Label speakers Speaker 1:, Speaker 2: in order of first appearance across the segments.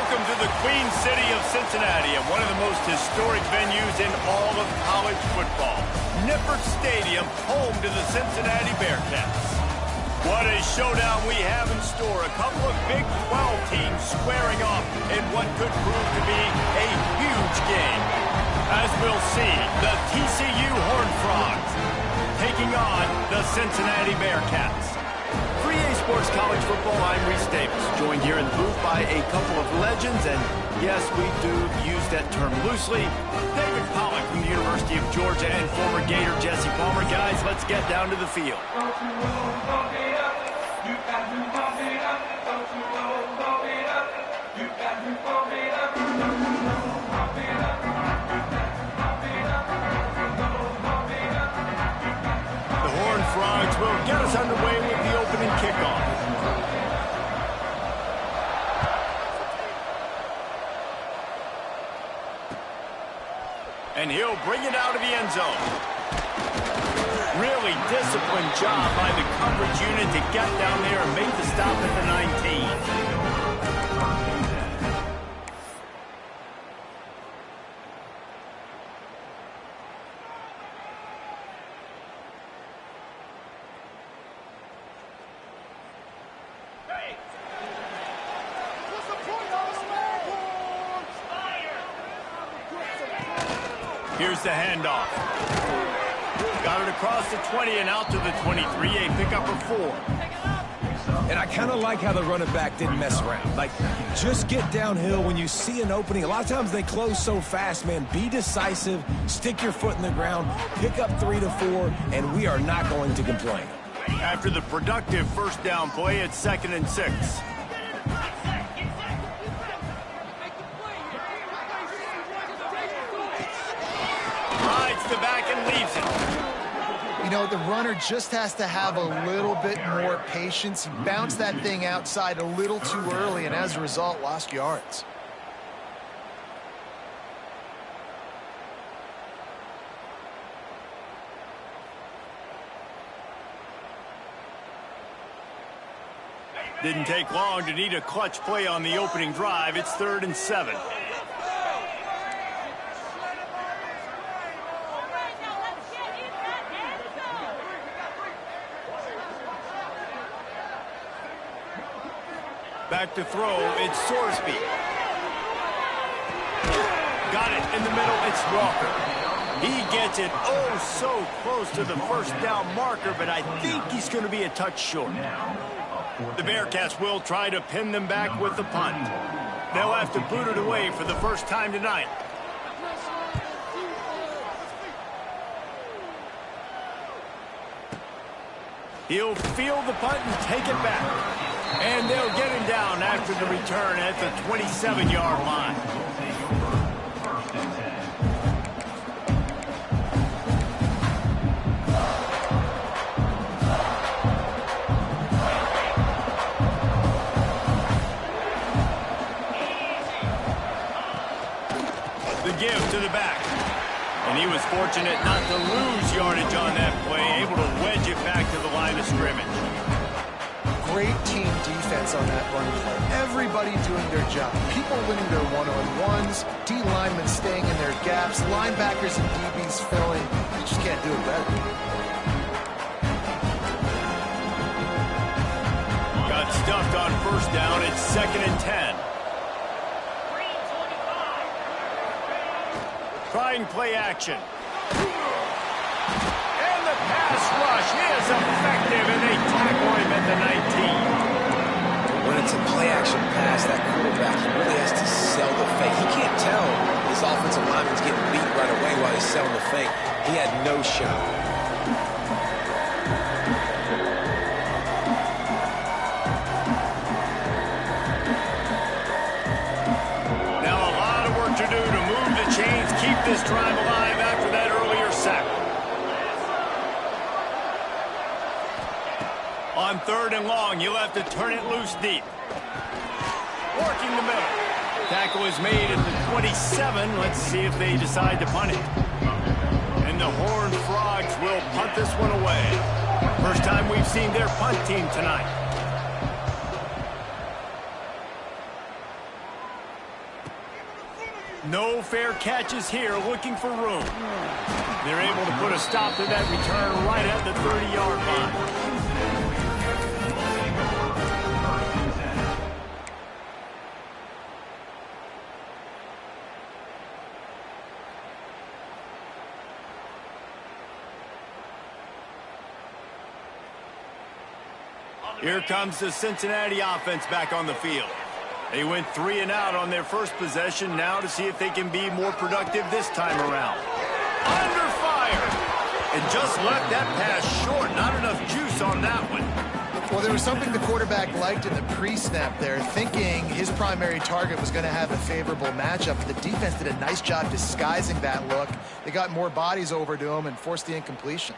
Speaker 1: Welcome to the Queen City of Cincinnati and one of the most historic venues in all of college football. Nippert Stadium, home to the Cincinnati Bearcats. What a showdown we have in store. A couple of Big 12 teams squaring off in what could prove to be a huge game. As we'll see, the TCU Horned Frogs taking on the Cincinnati Bearcats. 3A Sports College Football, I'm Reese Davis, joined here in the booth by a couple of legends, and yes, we do use that term loosely. David Pollock from the University of Georgia and former Gator Jesse Palmer. Guys, let's get down to the field. The Horned Frogs will get us underway with the opening kickoff. And he'll bring it out of the end zone. Really disciplined job by the coverage unit to get down there and make the stop at the 19. Here's the handoff. Got it across the 20 and out to the 23, a pickup of 4.
Speaker 2: And I kind of like how the running back didn't mess around. Like, just get downhill when you see an opening. A lot of times they close so fast, man. Be decisive, stick your foot in the ground, pick up 3 to 4, and we are not going to complain.
Speaker 1: After the productive first down play, it's 2nd and 6. The back and leaves it.
Speaker 3: You know, the runner just has to have a little bit more patience. He bounced that thing outside a little too early, and as a result, lost yards.
Speaker 1: Didn't take long to need a clutch play on the opening drive. It's 3rd and 7. Back to throw, it's Sorsby. Got it in the middle, it's Walker. He gets it oh so close to the first down marker, but I think he's going to be a touch short. The Bearcats will try to pin them back with the punt. They'll have to boot it away for the first time tonight. He'll field the punt and take it back. And they'll get him down after the return at the 27-yard line. The give to the back. And he was fortunate not to lose yardage on that play, able to wedge it back to the line of scrimmage.
Speaker 3: Great team defense on that run play. Everybody doing their job. People winning their one-on-ones, D linemen staying in their gaps, linebackers and DBs filling. You just can't do it better.
Speaker 1: Got stuffed on first down. It's 2nd and 10. Trying play action. And the pass rush is effective, and they tackle him at the 19.
Speaker 2: When it's a play-action pass, that quarterback, he really has to sell the fake. He can't tell his offensive lineman's getting beat right away while he's selling the fake. He had no shot.
Speaker 1: Now a lot of work to do to move the chains, keep this drive alive after that earlier sack. On 3rd and long, you'll have to turn it loose deep. Working the middle. Tackle is made at the 27. Let's see if they decide to punt it. And the Horned Frogs will punt this one away. First time we've seen their punt team tonight. No fair catches here, looking for room. They're able to put a stop to that return right at the 30-yard line. Here comes the Cincinnati offense back on the field. They went 3 and out on their first possession, now to see if they can be more productive this time around. Under fire! And just left that pass short. Not enough juice on that one.
Speaker 3: Well, there was something the quarterback liked in the pre-snap there, thinking his primary target was going to have a favorable matchup. The defense did a nice job disguising that look. They got more bodies over to him and forced the incompletion.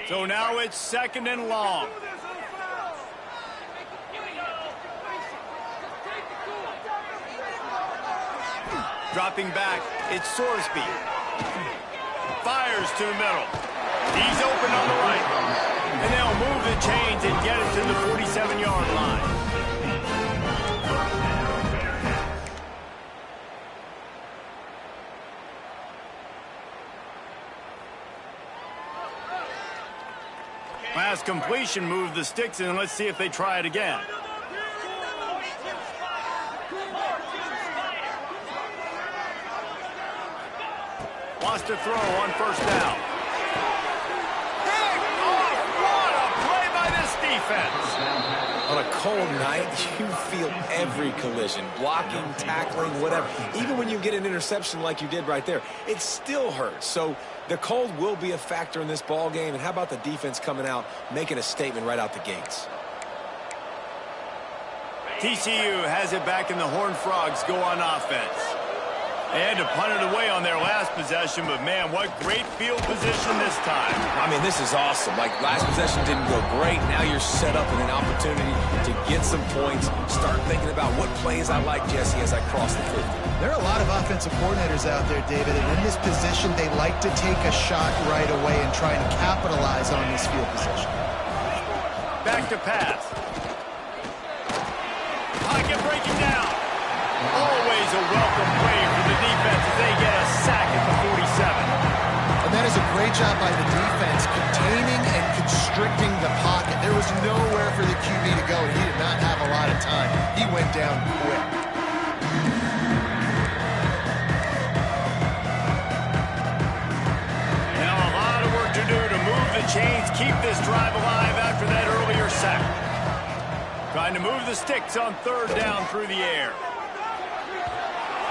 Speaker 1: So now it's 2nd and long. Dropping back, it's Sorsby. Fires to the middle. He's open on the right. And they'll move the chains and get it to the 47-yard line. Last completion moved the sticks in. Let's see if they try it again. Wants to throw on 1st down. Pick off! What a play by this defense!
Speaker 2: On a cold night, you feel every collision, blocking, tackling, whatever. Even when you get an interception like you did right there, it still hurts. So the cold will be a factor in this ball game. And how about the defense coming out, making a statement right out the gates?
Speaker 1: TCU has it back, and the Horned Frogs go on offense. They had to punt it away on their last possession, but man, what great field position this time.
Speaker 2: I mean, this is awesome. Like, last possession didn't go great. Now you're set up in an opportunity to get some points. Start thinking about what plays I like, Jesse, as I cross the field.
Speaker 3: There are a lot of offensive coordinators out there, David, and in this position, they like to take a shot right away and try and capitalize on this field position.
Speaker 1: Back to pass. Pocket breaking down. Always a welcome play for the defense as they get a sack at the 47.
Speaker 3: And that is a great job by the defense, containing and constricting the pocket. There was nowhere for the QB to go, and he did not have a lot of time. He went down quick.
Speaker 1: Now a lot of work to do to move the chains, keep this drive alive after that earlier sack. Trying to move the sticks on 3rd down through the air.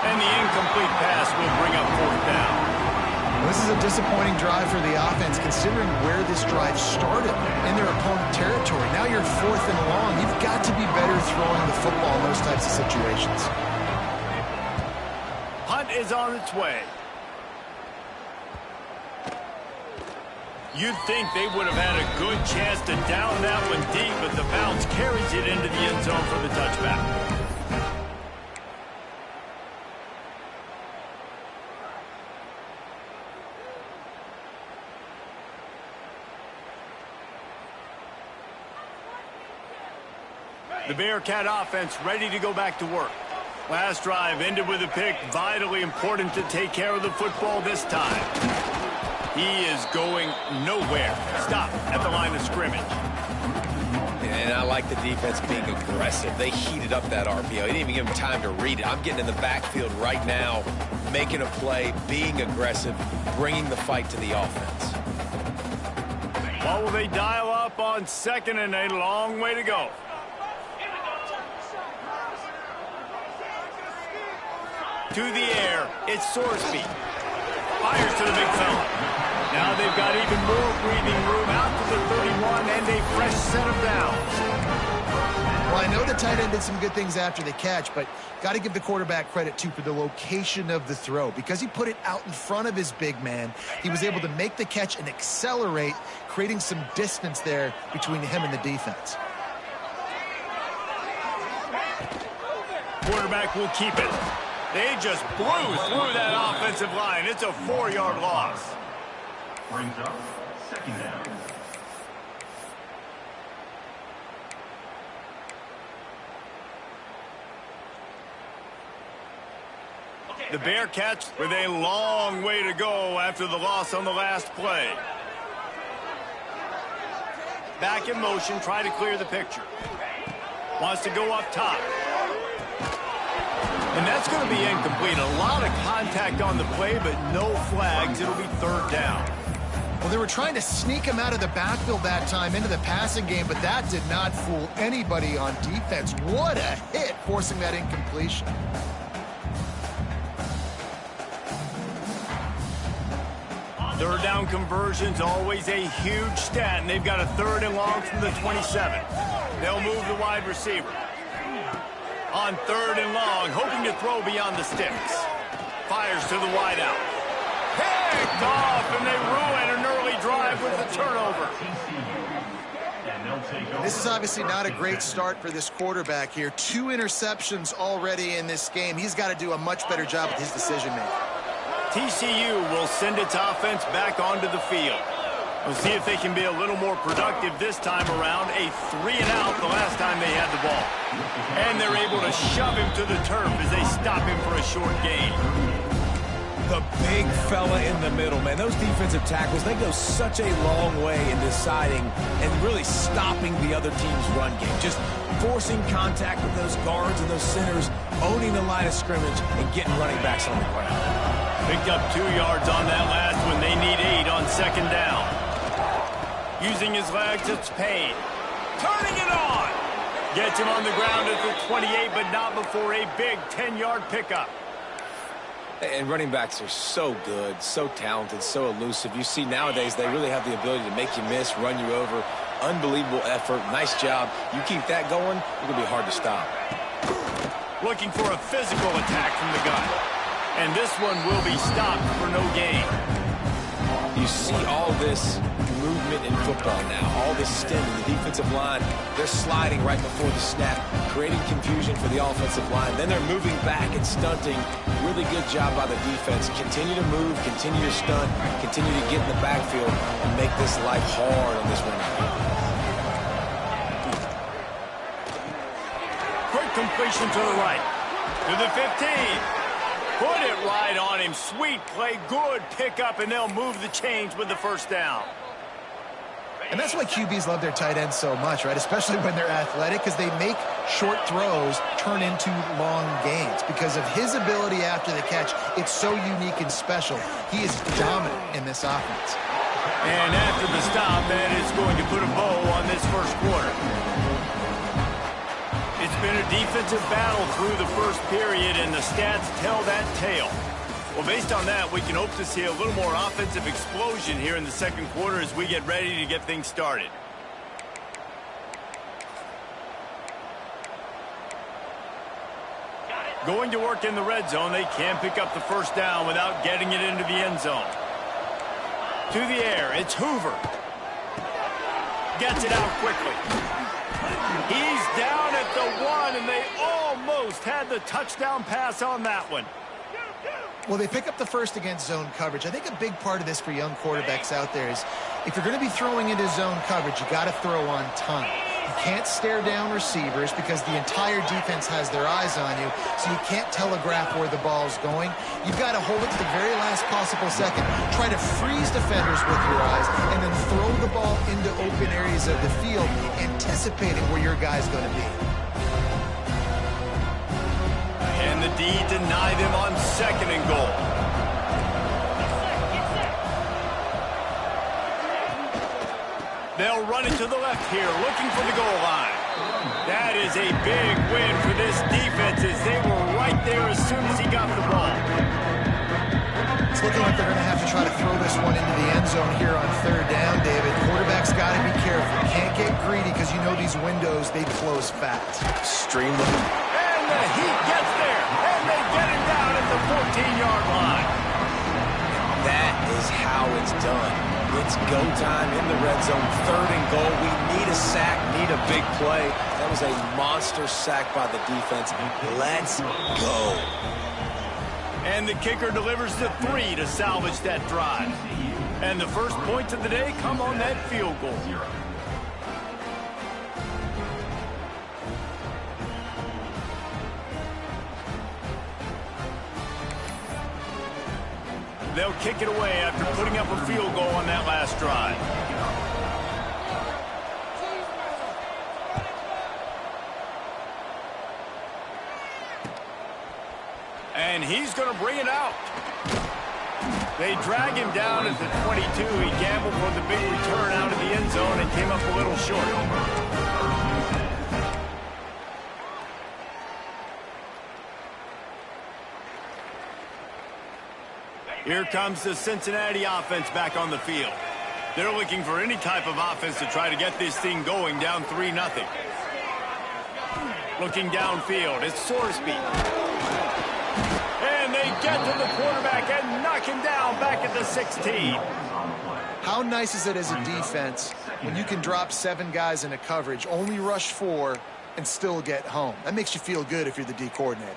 Speaker 1: And the incomplete pass will bring up 4th down.
Speaker 3: This is a disappointing drive for the offense, considering where this drive started in their opponent territory. Now you're 4th and long. You've got to be better throwing the football in those types of situations.
Speaker 1: Hunt is on its way. You'd think they would have had a good chance to down that one deep, but the bounce carries it into the end zone for the touchback. The Bearcat offense ready to go back to work. Last drive ended with a pick. Vitally important to take care of the football this time. He is going nowhere. Stop at the line of scrimmage.
Speaker 2: And I like the defense being aggressive. They heated up that RPO. He didn't even give him time to read it. I'm getting in the backfield right now, making a play, being aggressive, bringing the fight to the offense.
Speaker 1: What will they dial up on 2nd and a long way to go? To the air, it's Sorsby. Fires to the big fella. Now they've got even more breathing room out to the 31 and a fresh set of downs.
Speaker 3: Well, I know the tight end did some good things after the catch, but got to give the quarterback credit, too, for the location of the throw. Because he put it out in front of his big man, he was able to make the catch and accelerate, creating some distance there between him and the defense.
Speaker 1: Quarterback will keep it. They just blew through that offensive line. It's a 4-yard loss.
Speaker 4: Brings up 2nd down.
Speaker 1: The Bearcats with a long way to go after the loss on the last play. Back in motion, try to clear the picture. Wants to go up top. And that's going to be incomplete. A lot of contact on the play, but no flags. It'll be third down.
Speaker 3: Well, they were trying to sneak him out of the backfield that time into the passing game, but that did not fool anybody on defense. What a hit, forcing that incompletion.
Speaker 1: Third down conversion's always a huge stat, and they've got a 3rd and long from the 27. They'll move the wide receiver. On 3rd and long, hoping to throw beyond the sticks. Fires to the wideout. Picked off, and they ruin an early drive with a turnover.
Speaker 3: This is obviously not a great start for this quarterback here. 2 interceptions already in this game. He's got to do a much better job with his decision-making.
Speaker 1: TCU will send its offense back onto the field. We'll see if they can be a little more productive this time around. A 3-and-out the last time they had the ball. And they're able to shove him to the turf as they stop him for a short gain.
Speaker 2: The big fella in the middle, man. Those defensive tackles, they go such a long way in deciding and really stopping the other team's run game. Just forcing contact with those guards and those centers, owning the line of scrimmage, and getting running backs on the ground.
Speaker 1: Picked up 2 yards on that last one. They need 8 on 2nd down. Using his legs, it's Payne. Turning it on. Gets him on the ground at the 28, but not before a big 10-yard pickup.
Speaker 2: And running backs are so good, so talented, so elusive. You see nowadays they really have the ability to make you miss, run you over. Unbelievable effort. Nice job. You keep that going, it's going to be hard to stop.
Speaker 1: Looking for a physical attack from the gun. And this one will be stopped for no gain.
Speaker 2: You see all this movement in football now, all this stemming. The defensive line, they're sliding right before the snap, creating confusion for the offensive line. Then they're moving back and stunting. Really good job by the defense. Continue to move, continue to stunt, continue to get in the backfield and make this life hard on this running back.
Speaker 1: Quick completion to the right. To the 15. Put it right on him. Sweet play, good pickup, and they'll move the chains with the 1st down.
Speaker 3: And that's why QBs love their tight ends so much, right? Especially when they're athletic, because they make short throws turn into long gains. Because of his ability after the catch, it's so unique and special. He is dominant in this offense.
Speaker 1: And after the stop, that is going to put a bow on this 1st quarter. It's been a defensive battle through the 1st period, and the stats tell that tale. Well, based on that, we can hope to see a little more offensive explosion here in the 2nd quarter as we get ready to get things started. Going to work in the red zone, they can pick up the 1st down without getting it into the end zone. To the air, it's Hoover. Gets it out quickly. He's down at the 1, and they almost had the touchdown pass on that one.
Speaker 3: Well, they pick up the 1st against zone coverage. I think a big part of this for young quarterbacks out there is if you're going to be throwing into zone coverage, you got to throw on time. You can't stare down receivers because the entire defense has their eyes on you, so you can't telegraph where the ball's going. You've got to hold it to the very last possible second. Try to freeze defenders with your eyes and then throw the ball into open areas of the field, anticipating where your guy's going to be.
Speaker 1: And the D deny them on 2nd and goal. They'll run it to the left here, looking for the goal line. That is a big win for this defense as they were right there as soon as he got the ball.
Speaker 3: It's looking like they're going to have to try to throw this one into the end zone here on 3rd down, David. Quarterback's got to be careful. Can't get greedy because you know these windows, they close fast.
Speaker 2: Stream them.
Speaker 1: And the Heat gets there, and they get it down at the 14-yard line.
Speaker 2: That is how it's done. It's go time in the red zone. 3rd and goal. We need a sack, need a big play. That was a monster sack by the defense. Let's go.
Speaker 1: And the kicker delivers the 3 to salvage that drive. And the first points of the day come on that field goal. they'll kick it away after putting up a field goal on that last drive. And he's going to bring it out. They drag him down at the 22. He gambled for the big return out of the end zone and came up a little short. Here comes the Cincinnati offense back on the field. They're looking for any type of offense to try to get this thing going, down 3-0. Looking downfield, it's Sorsby. And they get to the quarterback and knock him down back at the 16.
Speaker 3: How nice is it as a defense when you can drop 7 guys in a coverage, only rush 4, and still get home? That makes you feel good if you're the D coordinator.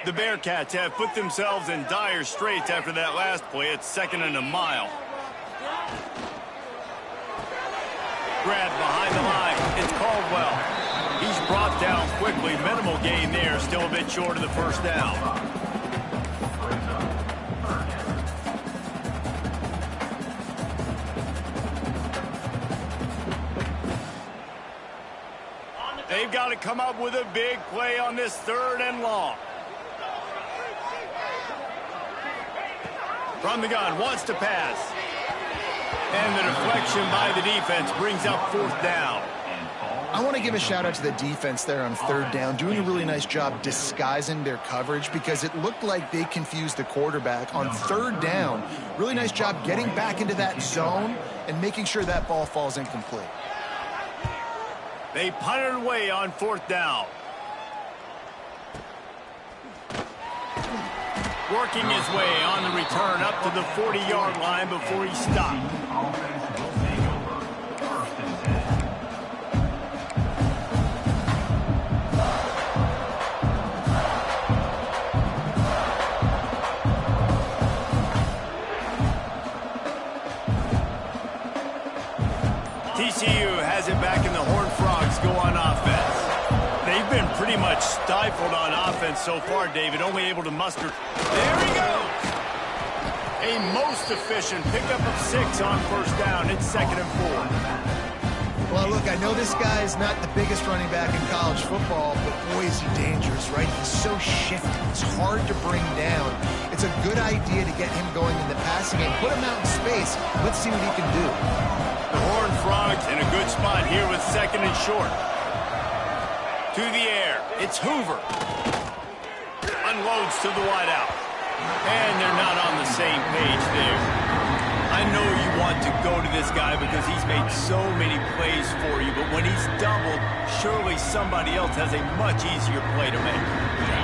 Speaker 1: The Bearcats have put themselves in dire straits after that last play. It's 2nd and a mile. Grab behind the line. It's Caldwell. He's brought down quickly. Minimal gain there. Still a bit short of the first down. They've got to come up with a big play on this 3rd and long. From the gun, wants to pass. And the deflection by the defense brings up 4th down.
Speaker 3: I want to give a shout out to the defense there on 3rd down, doing a really nice job disguising their coverage because it looked like they confused the quarterback on 3rd down. Really nice job getting back into that zone and making sure that ball falls incomplete.
Speaker 1: They punted away on 4th down. Working his way on the return up to the 40-yard line before he stopped. TCU has it back and the Horned Frogs go on offense. They've been pretty much stifled on offense so far, David, only able to muster. There he goes! A most efficient pickup of 6 on 1st down. It's 2nd and 4.
Speaker 3: Well, look, I know this guy is not the biggest running back in college football, but boy, is he dangerous, right? He's so shifty. It's hard to bring down. It's a good idea to get him going in the passing game. Put him out in space. Let's see what he can do.
Speaker 1: The Horned Frogs in a good spot here with 2nd and short. To the air, it's Hoover. Unloads to the wideout. And they're not on the same page there. I know you want to go to this guy because he's made so many plays for you, but when he's doubled, surely somebody else has a much easier play to make.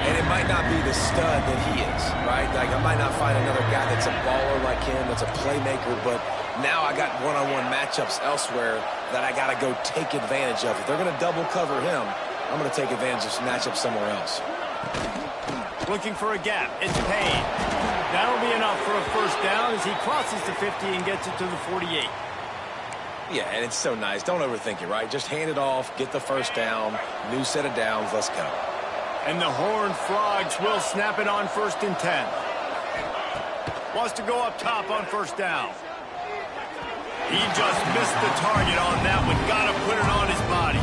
Speaker 2: And it might not be the stud that he is, right? Like, I might not find another guy that's a baller like him, that's a playmaker, but now I got one-on-one matchups elsewhere that I got to go take advantage of. If they're going to double cover him, I'm going to take advantage of some matchup somewhere else.
Speaker 1: Looking for a gap. It's Payne. That'll be enough for a 1st down as he crosses the 50 and gets it to the 48.
Speaker 2: Yeah, and it's so nice. Don't overthink it, right? Just hand it off, get the 1st down, new set of downs, let's go.
Speaker 1: And the Horned Frogs will snap it on 1st and 10. Wants to go up top on 1st down. He just missed the target on that one. Got to put it on his body.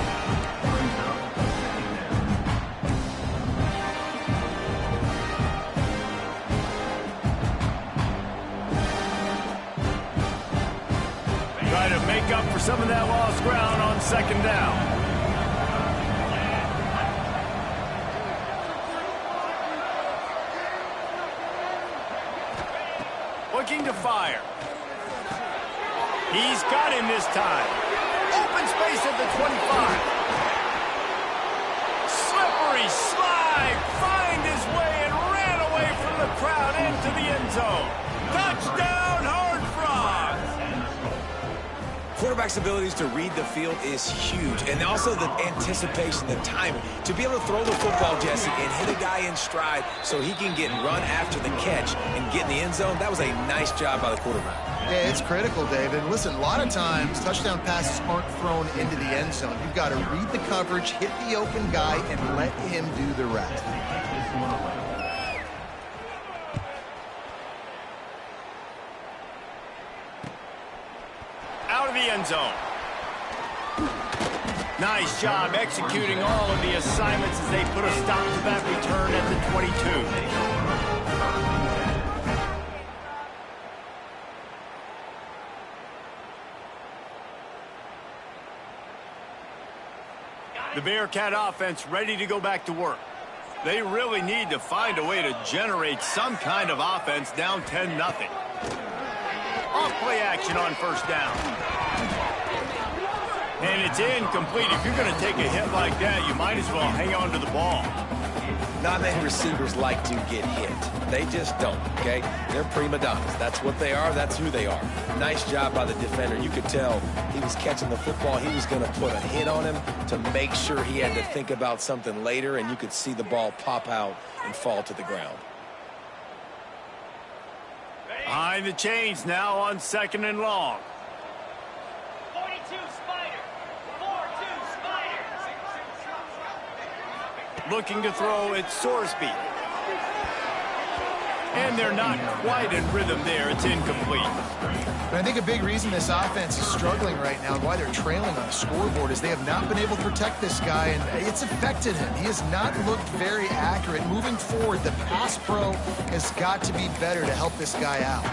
Speaker 1: Try to make up for some of that lost ground on 2nd down. Looking to fire. He's got him this time. Open space at the 25. Slippery slide. Find his way and ran away from the crowd into the end zone. Touchdown, Horned Frogs.
Speaker 2: Quarterback's abilities to read the field is huge, and also the anticipation, the timing. To be able to throw the football, Jesse, and hit a guy in stride so he can get run after the catch and get in the end zone, that was a nice job by the quarterback.
Speaker 3: Yeah, it's critical, David. Listen, a lot of times touchdown passes aren't thrown into the end zone. You've got to read the coverage, hit the open guy, and let him do the rest.
Speaker 1: Out of the end zone. Nice job executing all of the assignments as they put a stop to that return at the 22. The Bearcat offense ready to go back to work. They really need to find a way to generate some kind of offense down 10-0. Off play action on first down. And it's incomplete. If you're going to take a hit like that, you might as well hang on to the ball.
Speaker 2: Not many receivers like to get hit. They just don't, okay? They're prima donnas. That's what they are. That's who they are. Nice job by the defender. You could tell he was catching the football. He was going to put a hit on him to make sure he had to think about something later, and you could see the ball pop out and fall to the ground.
Speaker 1: Behind the chains now on 2nd and long.
Speaker 5: 42 Spider. 4-2 Spider.
Speaker 1: Looking to throw at Sorsby. And they're not quite in rhythm there. It's incomplete.
Speaker 3: But I think a big reason this offense is struggling right now and why they're trailing on the scoreboard is they have not been able to protect this guy, and it's affected him. He has not looked very accurate. Moving forward, the pass pro has got to be better to help this guy out.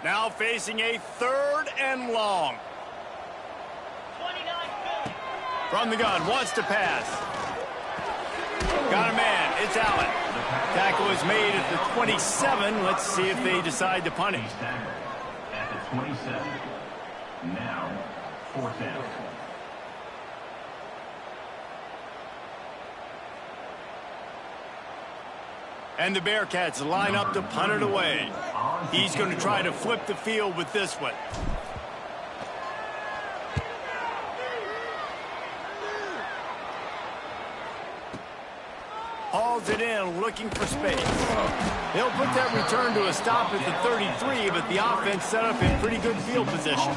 Speaker 1: Now facing a 3rd and long.
Speaker 5: 29 Philly.
Speaker 1: From the gun, wants to pass. Got a man, it's Allen. Tackle is made at the 27. Let's see if they decide to punt it.
Speaker 4: At the 27. Now, 4th down.
Speaker 1: And the Bearcats line up to punt it away. He's going to try to flip the field with this one. Hauls it in, looking for space. He'll put that return to a stop at the 33, but the offense set up in pretty good field position.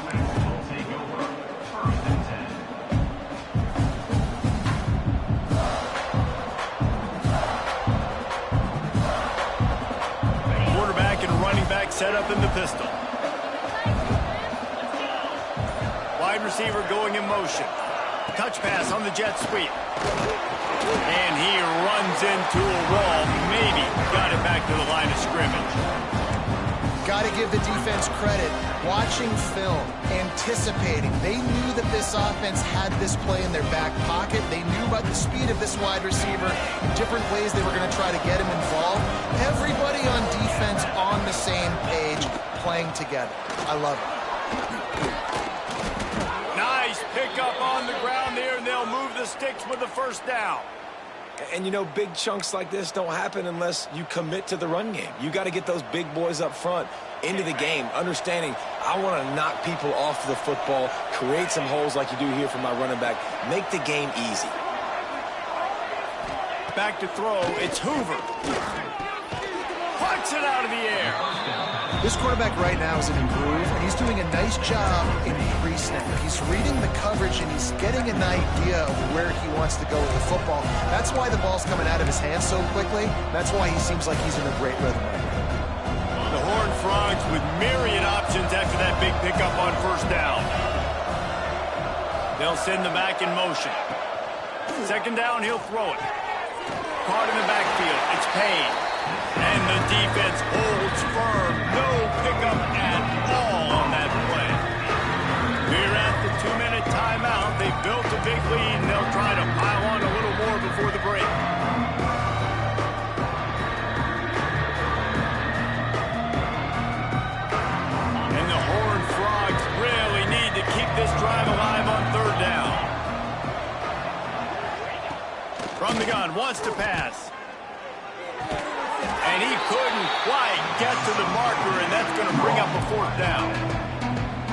Speaker 1: Set up in the pistol. Wide receiver going in motion. Touch pass on the jet sweep. And he runs into a wall. Maybe got it back to the line of scrimmage.
Speaker 3: Got to give the defense credit. Watching film, anticipating. They knew that this offense had this play in their back pocket. They knew about the speed of this wide receiver, different ways they were going to try to get him involved. Everybody on defense on the same page, playing together. I love it.
Speaker 1: Nice pickup on the ground there, and they'll move the sticks with the first down.
Speaker 2: And, you know, big chunks like this don't happen unless you commit to the run game. You got to get those big boys up front into the game, understanding I want to knock people off the football, create some holes like you do here for my running back, make the game easy.
Speaker 1: Back to throw, it's Hoover. Punts it out of the air.
Speaker 3: This quarterback right now is in a groove, and he's doing a nice job in pre-snap. He's reading the coverage, and he's getting an idea of where he wants to go with the football. That's why the ball's coming out of his hands so quickly. That's why he seems like he's in a great rhythm right now.
Speaker 1: The Horned Frogs with myriad options after that big pickup on first down. They'll send the back in motion. 2nd down, he'll throw it. Caught in the backfield, it's Payne. And the defense holds firm. No pickup at all on that play. We're at the 2-minute timeout. They built a big lead, and they'll try to pile on a little more before the break. And the Horned Frogs really need to keep this drive alive on 3rd down. From the gun, wants to pass. And he couldn't quite get to the marker, and that's going to bring up a 4th down.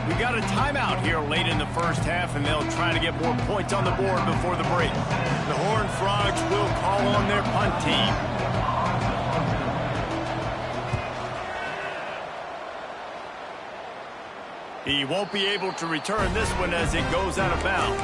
Speaker 1: We got a timeout here late in the first half, and they'll try to get more points on the board before the break. The Horned Frogs will call on their punt team. He won't be able to return this one as it goes out of bounds.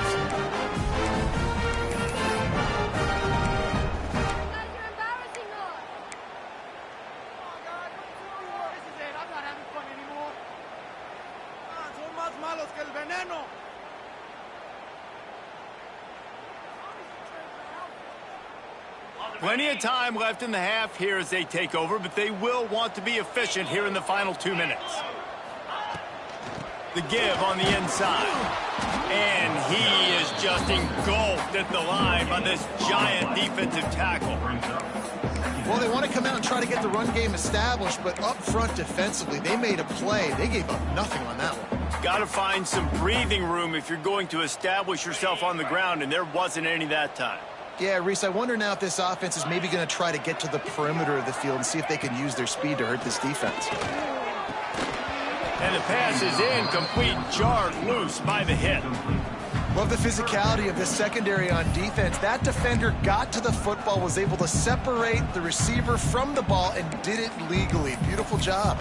Speaker 1: Plenty of time left in the half here as they take over, but they will want to be efficient here in the final 2 minutes. The give on the inside. And he is just engulfed at the line by this giant defensive tackle.
Speaker 3: Well, they want to come out and try to get the run game established, but up front defensively, they made a play. They gave up nothing on that one.
Speaker 1: Got to find some breathing room if you're going to establish yourself on the ground, and there wasn't any that time.
Speaker 3: Yeah, Reese, I wonder now if this offense is maybe going to try to get to the perimeter of the field and see if they can use their speed to hurt this defense.
Speaker 1: And the pass is incomplete, jarred loose by the hit.
Speaker 3: Love the physicality of this secondary on defense. That defender got to the football, was able to separate the receiver from the ball, and did it legally. Beautiful job.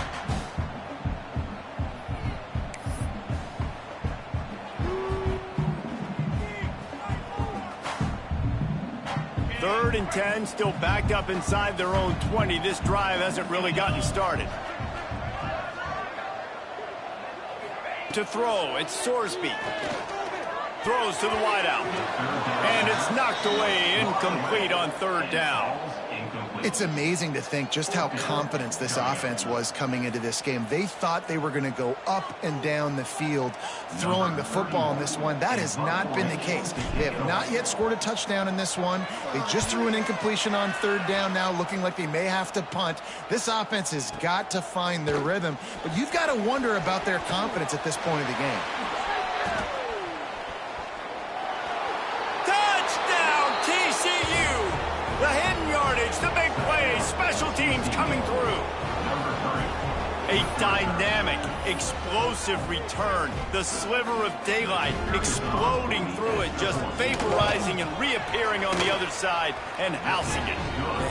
Speaker 1: Third and 10, still backed up inside their own 20. This drive hasn't really gotten started. To throw, it's Sorsby. Throws to the wideout. And it's knocked away, incomplete on third down.
Speaker 3: It's amazing to think just how confident this offense was coming into this game. They thought they were going to go up and down the field throwing the football in this one. That has not been the case. They have not yet scored a touchdown in this one. They just threw an incompletion on third down now, looking like they may have to punt. This offense has got to find their rhythm, but you've got to wonder about their confidence at this point of the game.
Speaker 1: Touchdown, TCU! The hidden yardage, the big play, special teams coming through. A dynamic, explosive return. The sliver of daylight exploding through it, just vaporizing and reappearing on the other side and housing it.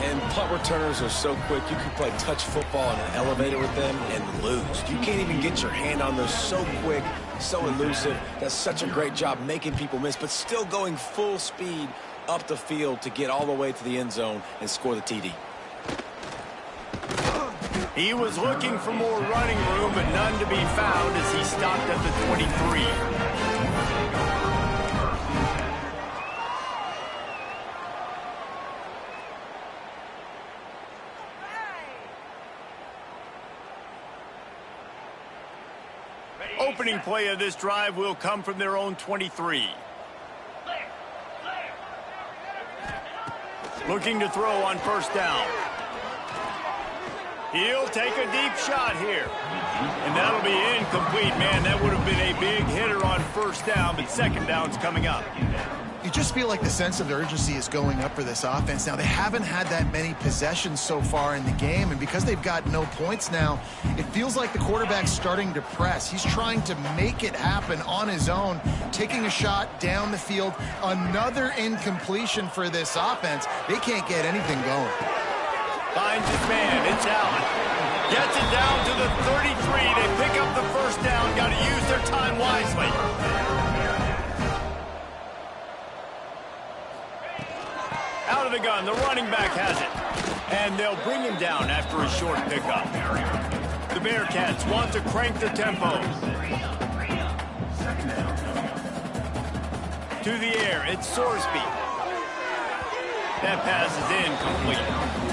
Speaker 2: And punt returners are so quick. You can play touch football in an elevator with them and lose. You can't even get your hand on those. So quick, so elusive. Does such a great job making people miss, but still going full speed up the field to get all the way to the end zone and score the TD.
Speaker 1: He was looking for more running room, but none to be found as he stopped at the 23. Opening play of this drive will come from their own 23. Looking to throw on first down. He'll take a deep shot here. And that'll be incomplete, man. That would have been a big hitter on first down, but second down's coming up.
Speaker 3: You just feel like the sense of urgency is going up for this offense. Now, they haven't had that many possessions so far in the game, and because they've got no points now, it feels like the quarterback's starting to press. He's trying to make it happen on his own, taking a shot down the field. Another incompletion for this offense. They can't get anything going.
Speaker 1: Finds his man. It's Allen. Gets it down to the 33. They pick up the first down. Got to use their time wisely. Out of the gun, the running back has it. And they'll bring him down after a short pickup. The Bearcats want to crank the tempo. To the air, it's Sorsby. That pass is incomplete.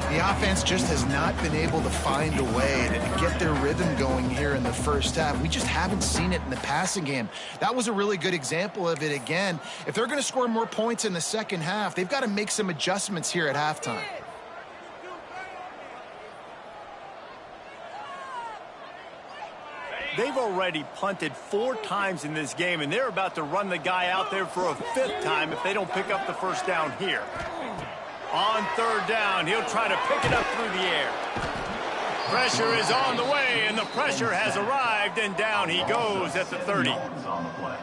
Speaker 3: The offense just has not been able to find a way to get their rhythm going here in the first half. We just haven't seen it in the passing game. That was a really good example of it again. If they're going to score more points in the second half, they've got to make some adjustments here at halftime.
Speaker 1: They've already punted 4 times in this game, and they're about to run the guy out there for a 5th time if they don't pick up the first down here. On third down, he'll try to pick it up through the air. Pressure is on the way, and the pressure has arrived, and down he goes at the 30.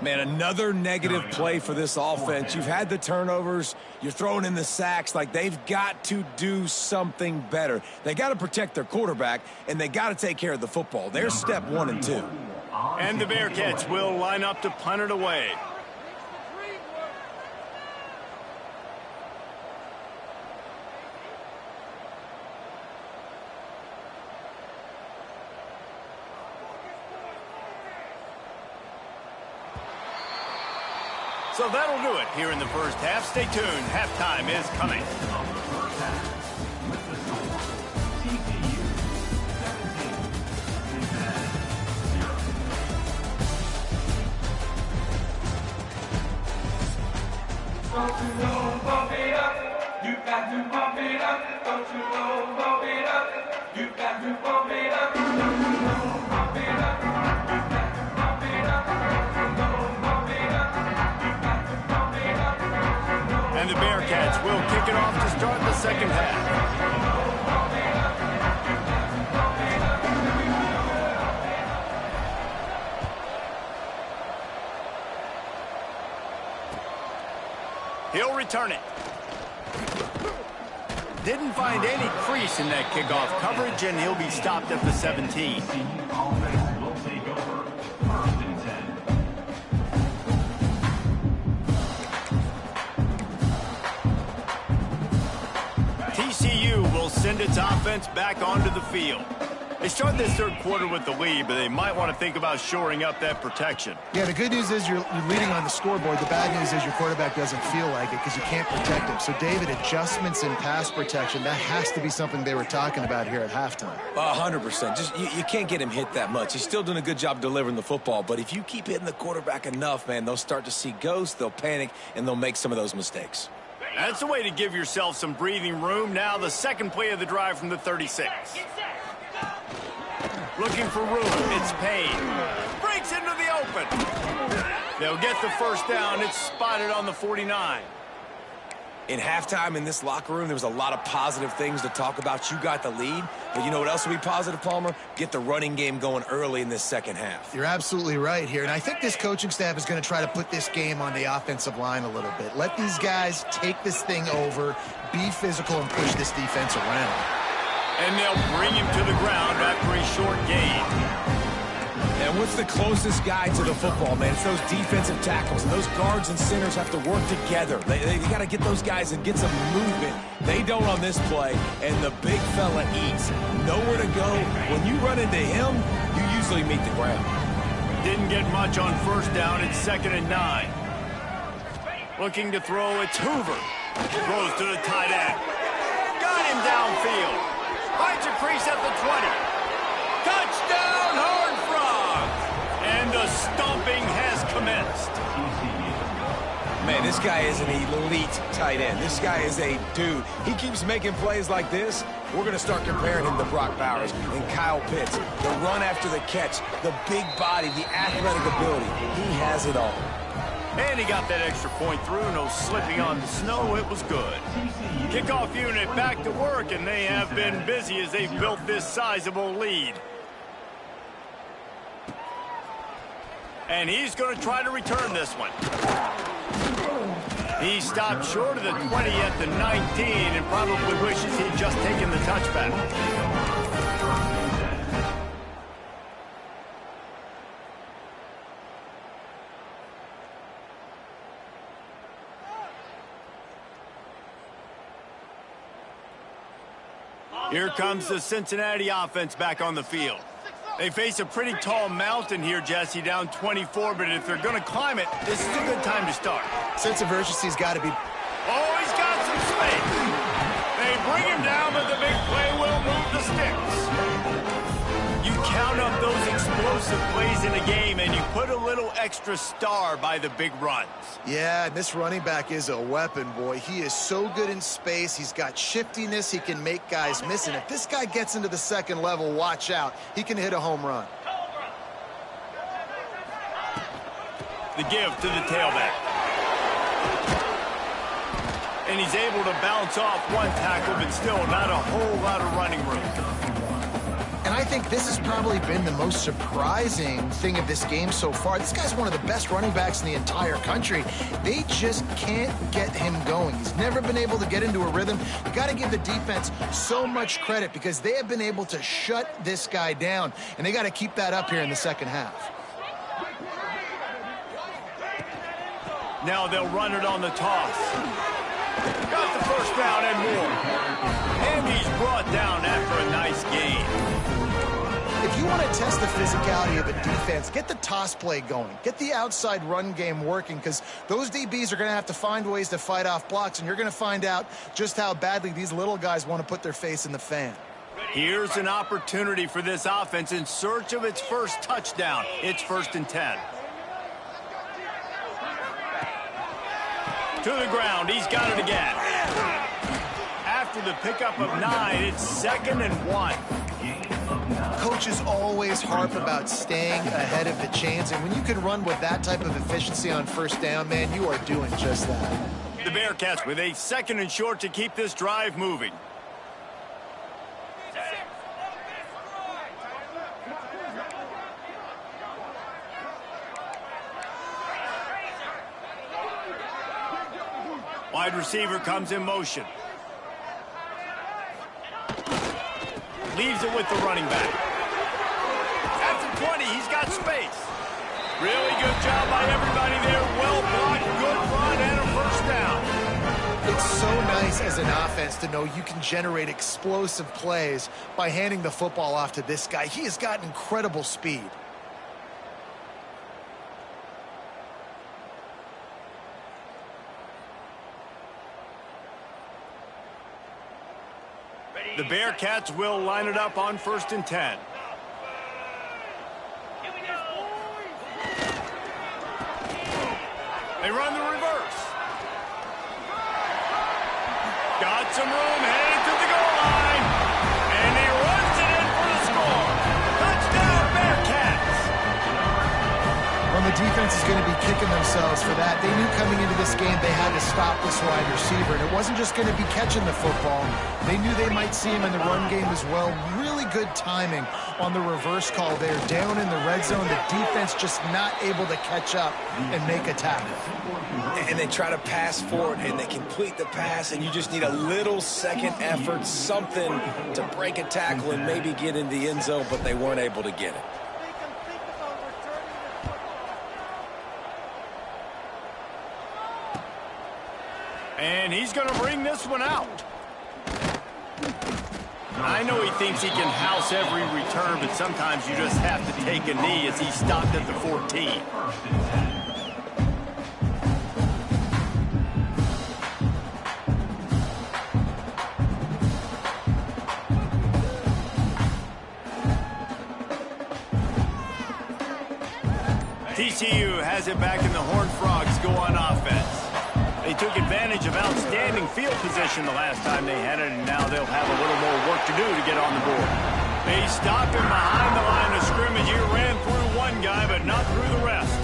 Speaker 2: Man, another negative play for this offense. You've had the turnovers. You're throwing in the sacks. Like, they've got to do something better. They got to protect their quarterback, and they got to take care of the football. There's step 1 and 2.
Speaker 1: And the Bearcats will line up to punt it away. So that'll do it here in the first half. Stay tuned. Halftime is coming.
Speaker 4: TCU 17,
Speaker 6: Don't you know, bump it up. You got to bump it up. Don't you know, bump it up. You got to bump it up. Don't you know, bump it up. You got to bump it up. Don't you know, bump it up. You got to bump it up.
Speaker 1: And the Bearcats will kick it off to start the second half. He'll return it. Didn't find any crease in that kickoff coverage, and he'll be stopped at the 17.
Speaker 4: offense will take over. 1st and 10.
Speaker 1: TCU will send its offense back onto the field. They start this third quarter with the lead, but they might want to think about shoring up that protection.
Speaker 3: Yeah, the good news is you're leading on the scoreboard. The bad news is your quarterback doesn't feel like it because you can't protect him. So, David, adjustments in pass protection, that has to be something they were talking about here at halftime.
Speaker 2: 100%. Just you can't get him hit that much. He's still doing a good job delivering the football, but if you keep hitting the quarterback enough, man, they'll start to see ghosts, they'll panic, and they'll make some of those mistakes.
Speaker 1: That's the way to give yourself some breathing room. Now the second play of the drive from the 36. Looking for room. It's Payne. Breaks into the open. They'll get the first down. It's spotted on the 49.
Speaker 2: In halftime in this locker room, there was a lot of positive things to talk about. You got the lead, but you know what else will be positive, Palmer? Get the running game going early in this second half.
Speaker 3: You're absolutely right here, and I think this coaching staff is going to try to put this game on the offensive line a little bit. Let these guys take this thing over, be physical, and push this defense around.
Speaker 1: And they'll bring him to the ground after a short gain.
Speaker 2: And what's the closest guy to the football, man? It's those defensive tackles, and those guards and centers have to work together. They got to get those guys and get some movement. They don't on this play, and the big fella eats. Nowhere to go. When you run into him, you usually meet the ground.
Speaker 1: Didn't get much on first down. It's 2nd and 9. Looking to throw, it's Hoover. Throws to the tight end. Got him downfield. Finds a crease at the 20. Touchdown, Horned Frogs! And the stomping has commenced.
Speaker 2: Man, this guy is an elite tight end. This guy is a dude. He keeps making plays like this. We're going to start comparing him to Brock Bowers and Kyle Pitts. The run after the catch, the big body, the athletic ability. He has it all.
Speaker 1: And he got that extra point through. No slipping on the snow. It was good. Kickoff unit back to work, and they have been busy as they've built this sizable lead. And he's going to try to return this one. He stopped short of the 20 at the 19 and probably wishes he'd just taken the touchback. Here comes the Cincinnati offense back on the field. They face a pretty tall mountain here, Jesse, down 24, but if they're going to climb it, this is a good time to start.
Speaker 3: Sense of urgency's got to be...
Speaker 1: Oh, he's got some space. They bring him down, but the big play will move the sticks. You count up those explosive plays in a game, and you put a little extra star by the big runs.
Speaker 3: Yeah, this running back is a weapon, boy. He is so good in space. He's got shiftiness. He can make guys miss. And if this guy gets into the second level, watch out. He can hit a home run.
Speaker 1: The give to the tailback. And he's able to bounce off one tackle, but still not a whole lot of running room.
Speaker 3: I think this has probably been the most surprising thing of this game so far. This guy's one of the best running backs in the entire country. They just can't get him going. He's never been able to get into a rhythm. You got to give the defense so much credit because they have been able to shut this guy down, and they got to keep that up here in the second half.
Speaker 1: Now they'll run it on the toss. Got the first down and more. And he's brought down after a nice gain.
Speaker 3: If you want to test the physicality of a defense, get the toss play going. Get the outside run game working because those DBs are going to have to find ways to fight off blocks, and you're going to find out just how badly these little guys want to put their face in the fan.
Speaker 1: Here's an opportunity for this offense in search of its first touchdown. It's 1st and 10. To the ground, he's got it again. After the pickup of 9, it's 2nd and 1.
Speaker 3: Coaches always harp about staying ahead of the chains, and when you can run with that type of efficiency on 1st down, man, you are doing just that.
Speaker 1: The Bearcats with a 2nd and short to keep this drive moving. Wide receiver comes in motion. Leaves it with the running back. At the 20, he's got space. Really good job by everybody there. Well blocked, good run, and a 1st down.
Speaker 3: It's so nice as an offense to know you can generate explosive plays by handing the football off to this guy. He has got incredible speed.
Speaker 1: The Bearcats will line it up on 1st and 10. They run the reverse. Got some room, headed to the goal line. And he runs it in for the score. Touchdown, Bearcats.
Speaker 3: Well, the defense is going to be kicking themselves for that. They knew coming into this game they had to stop this wide receiver, and it wasn't just going to be catching the football. They knew they might see him in the run game as well. Really good timing on the reverse call there. Down in the red zone, the defense just not able to catch up and make a tackle.
Speaker 2: And they try to pass forward, and they complete the pass, and you just need a little second effort, something to break a tackle and maybe get in the end zone, but they weren't able to get it.
Speaker 1: And he's going to bring this one out. I know he thinks he can house every return, but sometimes you just have to take a knee as he stopped at the 14. TCU has it back, and the Horned Frogs go on offense. They took advantage of outstanding field position the last time they had it, and now they'll have a little more work to do to get on the board. They stopped him behind the line of scrimmage here, ran through one guy, but not through the rest.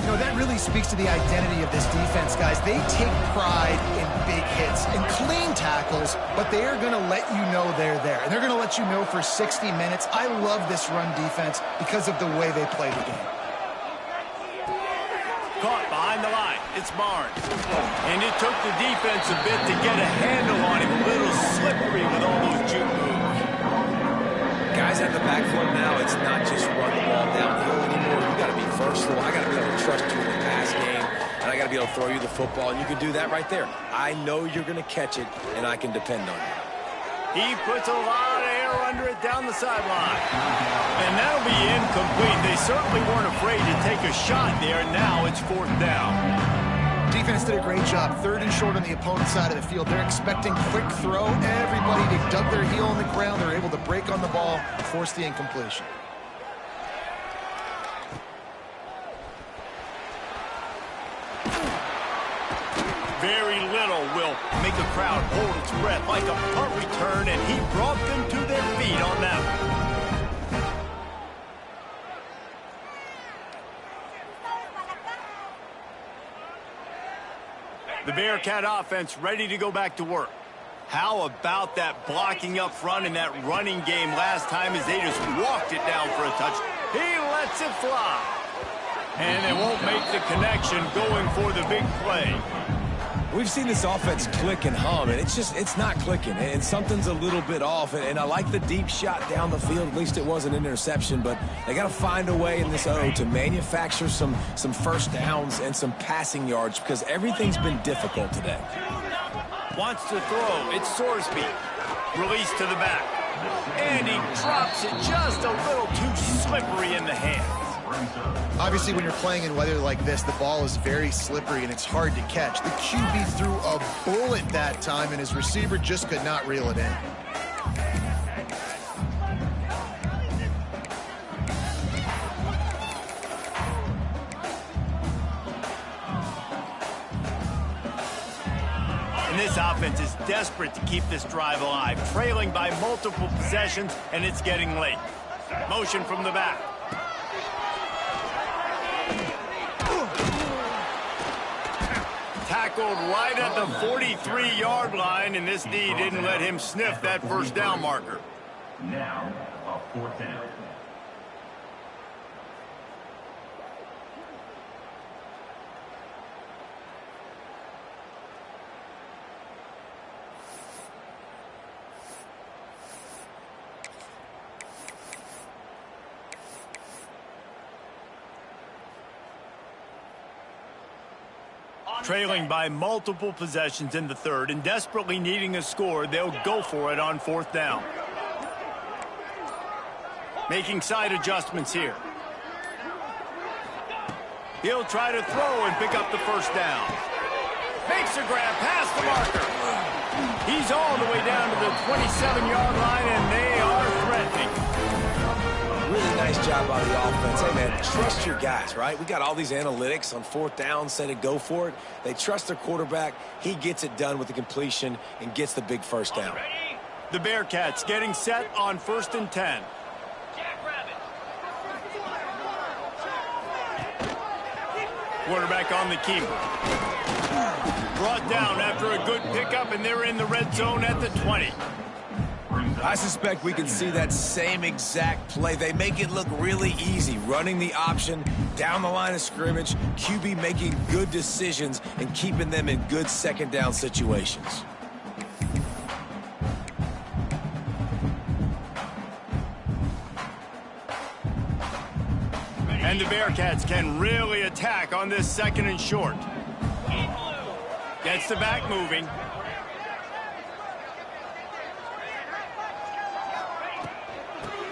Speaker 3: You know, that really speaks to the identity of this defense, guys. They take pride in big hits and clean tackles, but they are going to let you know they're there. And they're going to let you know for 60 minutes. I love this run defense because of the way they play the game.
Speaker 1: Caught behind the line. It's Barnes. And it took the defense a bit to get a handle on him. A little slippery with all those juke moves.
Speaker 2: Guys at the back foot now, it's not just run the ball downhill anymore. You got to be versatile. I got to be able to trust you in the pass game, and I got to be able to throw you the football, and you can do that right there. I know you're going to catch it, and I can depend on you.
Speaker 1: He puts a lot of air under it down the sideline. And that'll be incomplete. They certainly weren't afraid to take a shot there. Now it's 4th down.
Speaker 3: Defense did a great job. 3rd and short on the opponent's side of the field. They're expecting quick throw. Everybody, they dug their heel on the ground. They're able to break on the ball, force the incompletion.
Speaker 1: Very little will make a crowd hold its breath like a punt return, and he brought them to their feet on that one. The Bearcat offense ready to go back to work. How about that blocking up front in that running game last time as they just walked it down for a touch? He lets it fly. And they won't make the connection going for the big play.
Speaker 2: We've seen this offense click and hum, and it's not clicking, and something's a little bit off. And I like the deep shot down the field. At least it wasn't an interception, but they got to find a way in this O to manufacture some first downs and some passing yards because everything's been difficult today.
Speaker 1: Wants to throw. It's Sorsby. Release to the back. And he drops it just a little too slippery in the hands.
Speaker 3: Obviously, when you're playing in weather like this, the ball is very slippery and it's hard to catch. The QB threw a bullet that time, and his receiver just could not reel it in.
Speaker 1: And this offense is desperate to keep this drive alive, trailing by multiple possessions, and it's getting late. Motion from the back. Tackled right at the 43-yard line, and this D didn't let him sniff that first down marker.
Speaker 4: Now, a 4th down.
Speaker 1: Trailing by multiple possessions in the third and desperately needing a score, they'll go for it on 4th down. Making side adjustments here. He'll try to throw and pick up the first down. Makes a grab past the marker. He's all the way down to the 27-yard line, and they are threatening.
Speaker 2: Really nice job by the offense. Hey, man, trust your guys, right? We got all these analytics on 4th down, say to go for it. They trust their quarterback. He gets it done with the completion and gets the big first down.
Speaker 1: The Bearcats getting set on 1st and 10. Quarterback on the keeper. Brought down after a good pickup, and they're in the red zone at the 20.
Speaker 2: I suspect we can see that same exact play. They make it look really easy, running the option down the line of scrimmage, QB making good decisions and keeping them in good second down situations.
Speaker 1: And the Bearcats can really attack on this 2nd and short. Gets the back moving.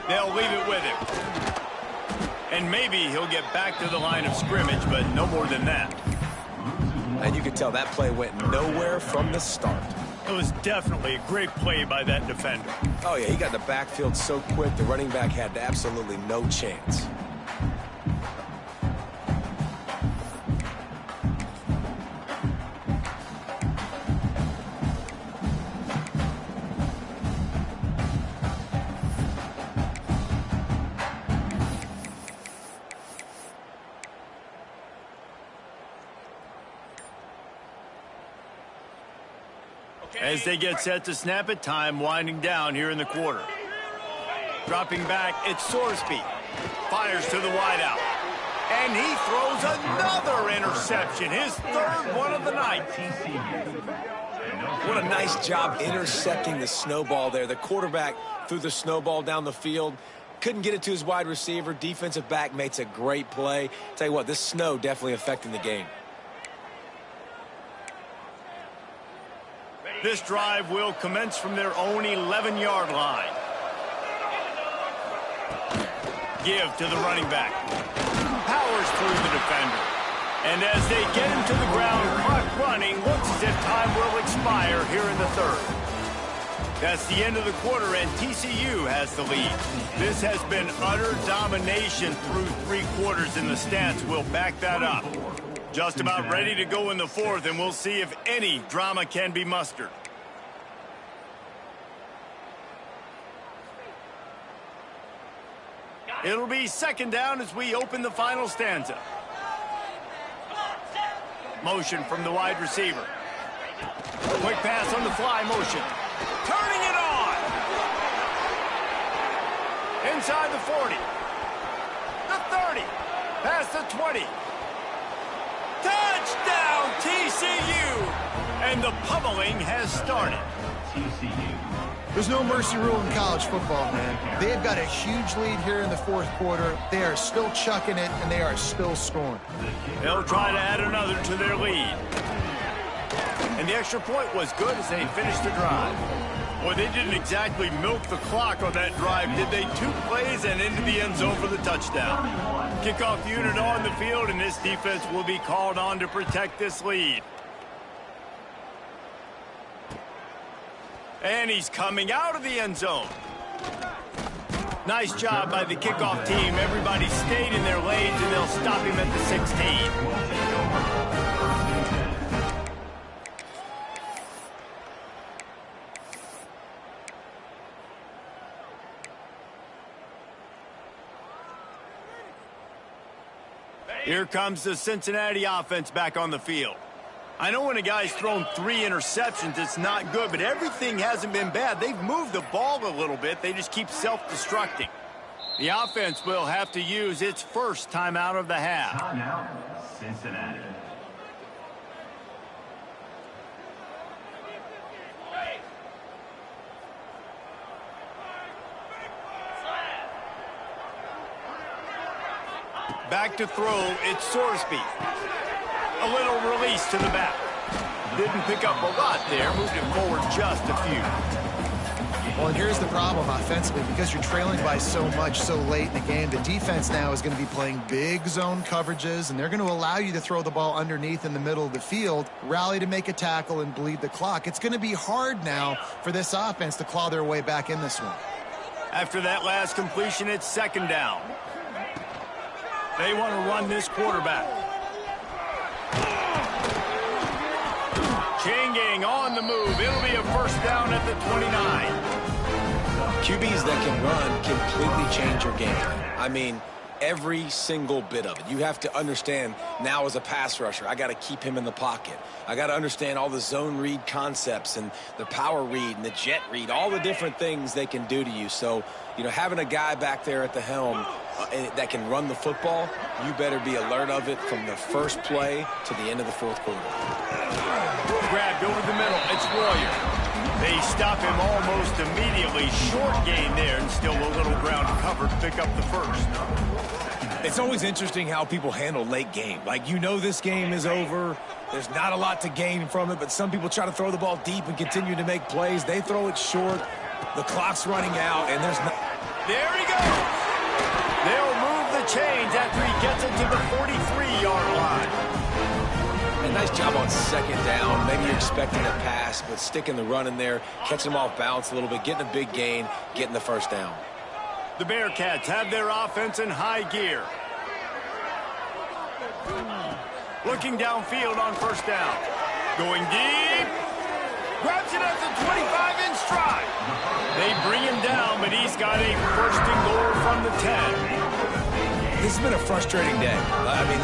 Speaker 1: They'll leave it with him. And maybe he'll get back to the line of scrimmage, but no more than that.
Speaker 2: And you can tell that play went nowhere from the start.
Speaker 1: It was definitely a great play by that defender.
Speaker 2: Oh, yeah, he got the backfield so quick, the running back had absolutely no chance.
Speaker 1: As they get set to snap it, time winding down here in the quarter. Dropping back, it's Sorsby. Fires to the wideout. And he throws another interception, his 3rd one of the night.
Speaker 2: What a nice job intercepting the snowball there. The quarterback threw the snowball down the field. Couldn't get it to his wide receiver. Defensive back makes a great play. Tell you what, this snow definitely affecting the game.
Speaker 1: This drive will commence from their own 11-yard line. Give to the running back. Powers through the defender. And as they get him to the ground, clock running, looks as if time will expire here in the 3rd. That's the end of the quarter, and TCU has the lead. This has been utter domination through 3 quarters, and the stats will back that up. Just about ready to go in the 4th, and we'll see if any drama can be mustered. It'll be 2nd down as we open the final stanza. Motion from the wide receiver. Quick pass on the fly motion. Turning it on. Inside the 40. The 30. Past the 20. Touchdown, TCU! And the pummeling has started.
Speaker 4: TCU.
Speaker 3: There's no mercy rule in college football, man. They've got a huge lead here in the fourth quarter. They are still chucking it, and they are still scoring.
Speaker 1: They'll try to add another to their lead. And the extra point was good as they finished the drive. Boy, they didn't exactly milk the clock on that drive, did they? 2 plays and into the end zone for the touchdown. Kickoff unit on the field, and this defense will be called on to protect this lead. And he's coming out of the end zone. Nice job by the kickoff team. Everybody stayed in their lanes, and they'll stop him at the 16. Here comes the Cincinnati offense back on the field. I know when a guy's thrown 3 interceptions, it's not good, but everything hasn't been bad. They've moved the ball a little bit. They just keep self-destructing. The offense will have to use its first timeout of the half.
Speaker 4: Timeout, Cincinnati.
Speaker 1: Back to throw, it's Sorsby. A little release to the back. Didn't pick up a lot there, moved it forward just a few.
Speaker 3: Well, and here's the problem offensively. Because you're trailing by so much so late in the game, the defense now is going to be playing big zone coverages, and they're going to allow you to throw the ball underneath in the middle of the field, rally to make a tackle, and bleed the clock. It's going to be hard now for this offense to claw their way back in this one.
Speaker 1: After that last completion, it's second down. They want to run this quarterback. Chain gang on the move. It'll be a first down at the 29.
Speaker 2: QBs that can run completely change your game. I mean, every single bit of it. You have to understand now as a pass rusher, I got to keep him in the pocket. I got to understand all the zone read concepts and the power read and the jet read, all the different things they can do to you. So, you know, having a guy back there at the helm that can run the football, you better be alert of it from the first play to the end of the fourth quarter.
Speaker 1: Grabbed over the middle. It's Royer. They stop him almost immediately. Short gain there, and still a little ground cover to pick up the first.
Speaker 2: It's always interesting how people handle late game. Like, you know this game is over. There's not a lot to gain from it, but some people try to throw the ball deep and continue to make plays. They throw it short. The clock's running out, and there's no...
Speaker 1: There he goes. They'll move the chains after he gets it to the 43-yard line.
Speaker 2: A nice job on second down. Maybe you're expecting a pass, but sticking the run in there, catching them off balance a little bit, getting a big gain, getting the first down.
Speaker 1: The Bearcats have their offense in high gear. Looking downfield on first down. Going deep. Grabs it at the 25 in stride. They bring him down, but he's got a first and goal from the 10.
Speaker 2: This has been a frustrating day. I mean,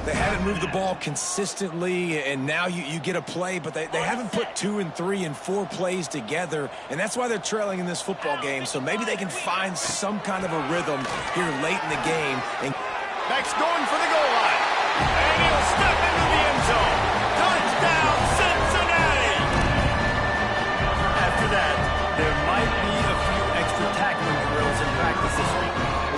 Speaker 2: they haven't moved the ball consistently, and now you get a play, but they haven't put 2 and 3 and 4 plays together, and that's why they're trailing in this football game. So maybe they can find some kind of a rhythm here late in the game. And
Speaker 1: Beck's going for the goal line, and he'll step into the end zone. Touchdown, Cincinnati! After that, there might be a few extra tackling drills in practice this week.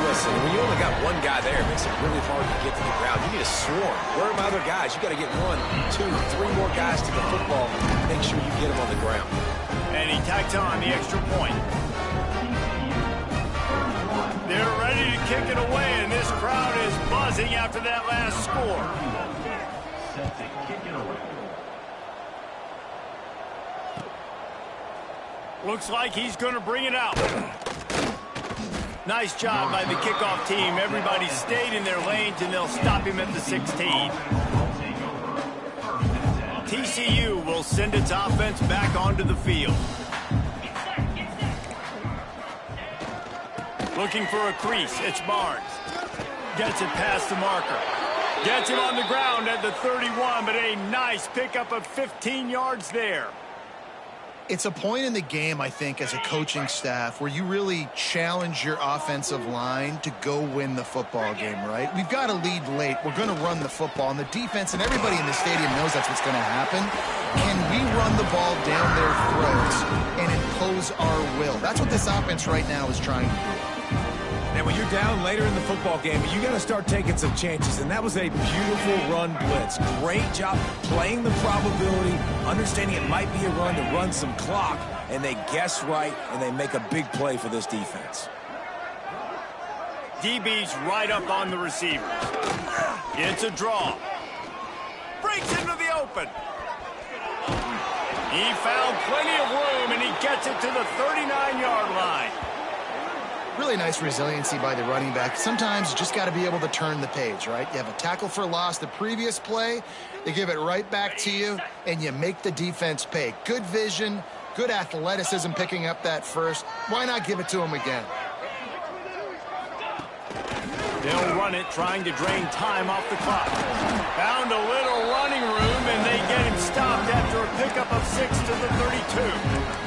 Speaker 2: listen, when you only got one guy there, it makes it really hard to get to the ground. You need a swarm. Where are my other guys? You got to get 1, 2, 3 more guys to the football. Make sure you get them on the ground.
Speaker 1: And he tacks on the extra point. They're ready to kick it away, and this crowd is buzzing after that last score.
Speaker 4: Set to kick it away.
Speaker 1: Looks like he's going to bring it out. Nice job by the kickoff team. Everybody stayed in their lanes, and they'll stop him at the 16. TCU will send its offense back onto the field. Looking for a crease. It's Barnes. Gets it past the marker. Gets him on the ground at the 31, but a nice pickup of 15 yards there.
Speaker 3: It's a point in the game, I think, as a coaching staff where you really challenge your offensive line to go win the football game, right? We've got to lead late. We're going to run the football. And the defense and everybody in the stadium knows that's what's going to happen. Can we run the ball down their throats and impose our will? That's what this offense right now is trying to do.
Speaker 2: And when you're down later in the football game, you got to start taking some chances. And that was a beautiful run blitz. Great job playing the probability, understanding it might be a run to run some clock. And they guess right, and they make a big play for this defense.
Speaker 1: DB's right up on the receivers. It's a draw. Breaks into the open. He found plenty of room, and he gets it to the 39-yard line.
Speaker 3: Really nice resiliency by the running back. Sometimes you just got to be able to turn the page, right? You have a tackle for loss the previous play, they give it right back to you, and you make the defense pay. Good vision, good athleticism picking up that first. Why not give it to him again?
Speaker 1: They'll run it, trying to drain time off the clock. Found a little running room, and they get him stopped after a pickup of 6 to the 32.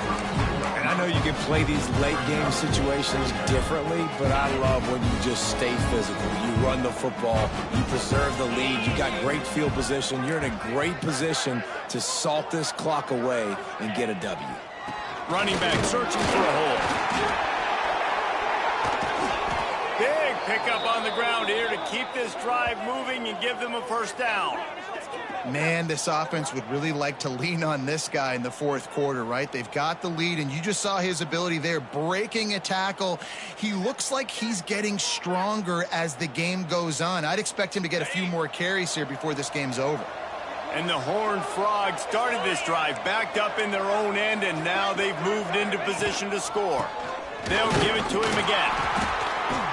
Speaker 2: And I know you can play these late game situations differently, but I love when you just stay physical. You run the football, you preserve the lead, you got great field position, you're in a great position to salt this clock away and get a W.
Speaker 1: Running back searching for a hole. Big pickup on the ground here to keep this drive moving and give them a first down.
Speaker 3: Man, this offense would really like to lean on this guy in the fourth quarter, right? They've got the lead, and you just saw his ability there, breaking a tackle. He looks like he's getting stronger as the game goes on. I'd expect him to get a few more carries here before this game's over.
Speaker 1: And the Horned Frogs started this drive, backed up in their own end, and now they've moved into position to score. They'll give it to him again.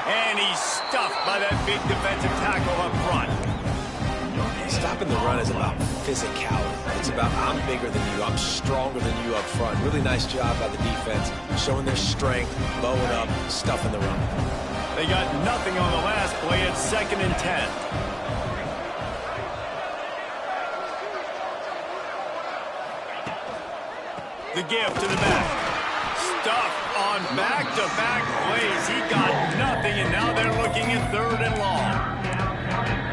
Speaker 1: And he's stuffed by that big defensive tackle up front.
Speaker 2: Stopping the run is about physicality. It's about I'm bigger than you, I'm stronger than you up front. Really nice job by the defense, showing their strength, bowing up, stuffing the run.
Speaker 1: They got nothing on the last play. It's 2nd and 10. The give to the back. Stuffed on back-to-back plays. He got nothing, and now they're looking at 3rd and long.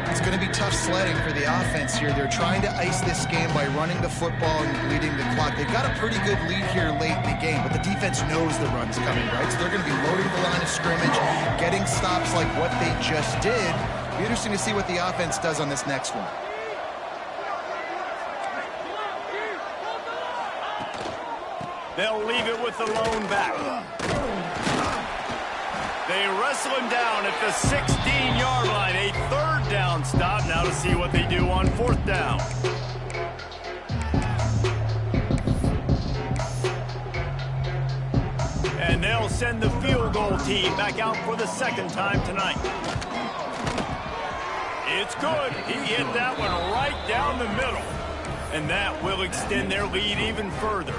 Speaker 3: It's going to be tough sledding for the offense here. They're trying to ice this game by running the football and bleeding the clock. They've got a pretty good lead here late in the game, but the defense knows the run's coming, right? So they're going to be loading the line of scrimmage, getting stops like what they just did. It'll be interesting to see what the offense does on this next one.
Speaker 1: They'll leave it with the lone back. They wrestle him down at the 16-yard line. A 3rd down stop. Now to see what they do on 4th down. And they'll send the field goal team back out for the 2nd time tonight. It's good. He hit that one right down the middle. And that will extend their lead even further.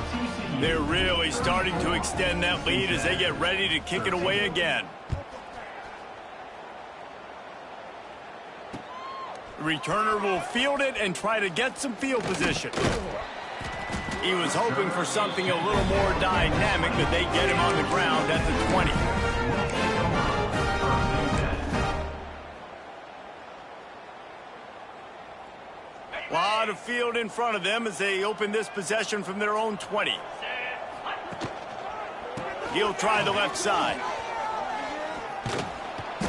Speaker 1: They're really starting to extend that lead as they get ready to kick it away again. The returner will field it and try to get some field position. He was hoping for something a little more dynamic, but they get him on the ground at the 20. A lot of field in front of them as they open this possession from their own 20. He'll try the left side.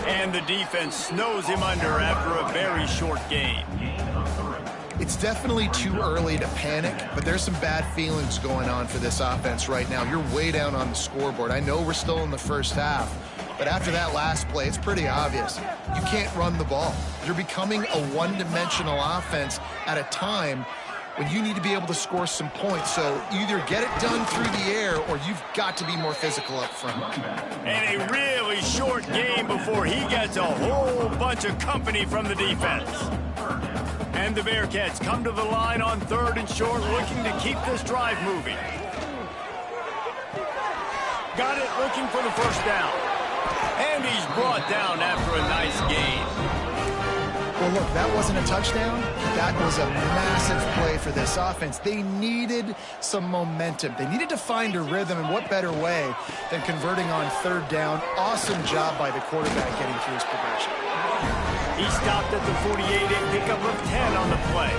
Speaker 1: And the defense snows him under after a very short gain.
Speaker 3: It's definitely too early to panic, but there's some bad feelings going on for this offense right now. You're way down on the scoreboard. I know we're still in the first half, but after that last play, it's pretty obvious. You can't run the ball. You're becoming a one-dimensional offense at a time when you need to be able to score some points. So either get it done through the air or you've got to be more physical up front.
Speaker 1: And a really short game before he gets a whole bunch of company from the defense. And the Bearcats come to the line on 3rd and short, looking to keep this drive moving. Got it, looking for the first down. And he's brought down after a nice gain.
Speaker 3: Well, look, that wasn't a touchdown. That was a massive play for this offense. They needed some momentum. They needed to find a rhythm, and what better way than converting on third down. Awesome job by the quarterback getting through his progression.
Speaker 1: He stopped at the 48 and pickup of 10 on the play.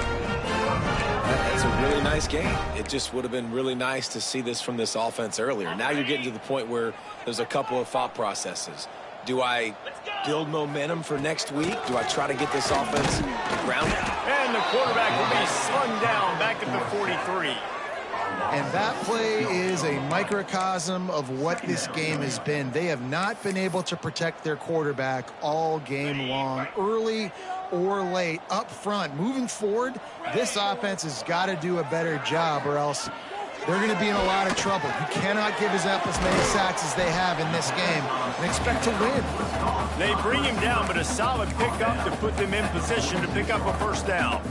Speaker 2: That's a really nice game. It just would have been really nice to see this from this offense earlier. Now you're getting to the point where there's a couple of thought processes. Do I build momentum for next week? Do I try to get this offense grounded?
Speaker 1: And the quarterback will be slung down back at the 43.
Speaker 3: And that play is a microcosm of what this game has been. They have not been able to protect their quarterback all game long, early or late, up front. Moving forward, this offense has got to do a better job, or else they're going to be in a lot of trouble. You cannot give as many sacks as they have in this game and expect to win.
Speaker 1: They bring him down, but a solid pickup to put them in position to pick up a first down.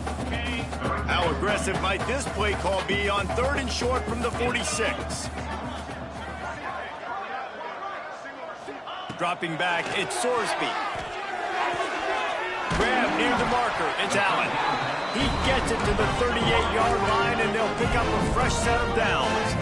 Speaker 1: How aggressive might this play call be on 3rd and short from the 46? Dropping back, it's Sorsby. Grab near the marker, it's Allen. He gets it to the 38-yard line, and they'll pick up a fresh set of downs.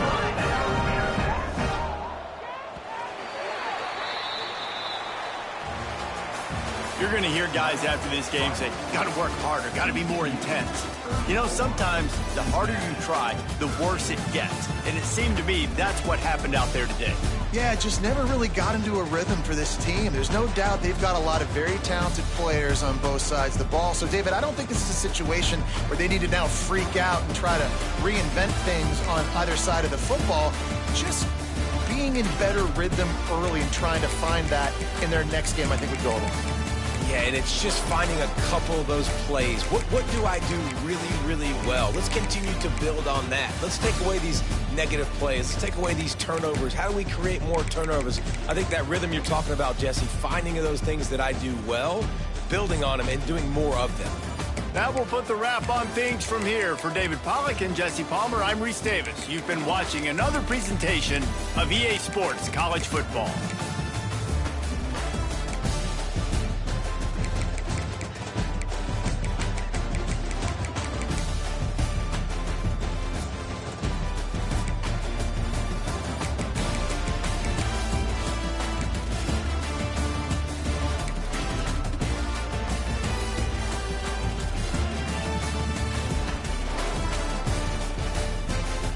Speaker 1: You're going to hear guys after this game say, got to work harder, got to be more intense. You know, sometimes the harder you try, the worse it gets. And it seemed to me that's what happened out there today.
Speaker 3: Yeah, it just never really got into a rhythm for this team. There's no doubt they've got a lot of very talented players on both sides of the ball. So, David, I don't think this is a situation where they need to now freak out and try to reinvent things on either side of the football. Just being in better rhythm early and trying to find that in their next game, I think would go a long way.
Speaker 2: Yeah, and it's just finding a couple of those plays. What do I do really, really well? Let's continue to build on that. Let's take away these negative plays. Let's take away these turnovers. How do we create more turnovers? I think that rhythm you're talking about, Jesse, finding those things that I do well, building on them, and doing more of them.
Speaker 1: That will put the wrap on things from here. For David Pollack and Jesse Palmer, I'm Reese Davis. You've been watching another presentation of EA Sports College Football.